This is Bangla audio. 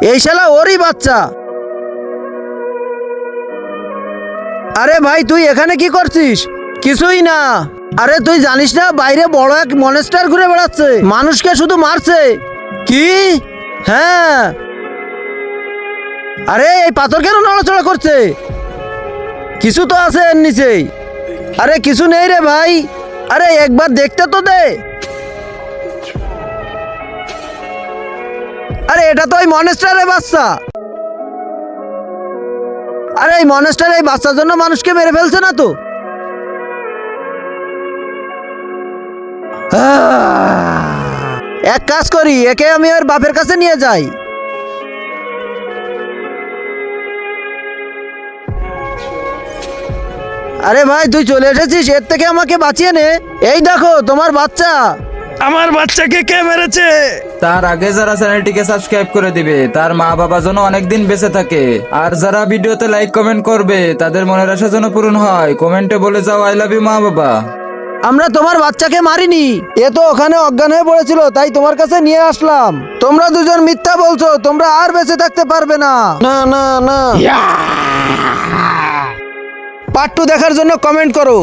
এই শালা ওরই বাচ্চা। আরে ভাই তুই এখানে কি করছিস? কিছুই না। আরে তুই জানিস না বাইরে বড় এক মনস্টার ঘুরে বেড়াচ্ছে, মানুষকে শুধু মারছে। কি? হ্যাঁ। আরে এই পাথর কেন নড়াচড়া করছে? কিছু তো আছে এর নিচেই। আরে কিছু নেই রে ভাই। আরে একবার দেখতে তো দে। আরে এটা তো ওই মনস্টারের বাচ্চা। আরে এই মনস্টার এই বাচ্চার জন্য মানুষকে মেরে ফেলছে না তো? এক কাজ করি, একে আমি ওর বাপের কাছে নিয়ে যাই। আরে ভাই তুই চলে এসেছিস, এর থেকে আমাকে বাঁচিয়ে নে। এই দেখো তোমার বাচ্চা। আমার বাচ্চাকে কে মেরেছে? তার আগে যারা চ্যানেলটিকে সাবস্ক্রাইব করে দিবে তার মা বাবা যেন অনেকদিন বেঁচে থাকে, আর যারা ভিডিওতে লাইক কমেন্ট করবে তাদের মনের আশা যেন পূরণ হয়, কমেন্টে বলে যাও আই লাভ ইউ মা বাবা। আমরা তোমার বাচ্চাকে মারিনি, এ তো ওখানে অজ্ঞান হয়ে পড়েছিল, তাই তোমার কাছে নিয়ে আসলাম। তোমরা দুজন মিথ্যা বলছো, তোমরা আর বেঁচে থাকতে পারবে না। না না না। পার্ট 2 দেখার জন্য কমেন্ট করো।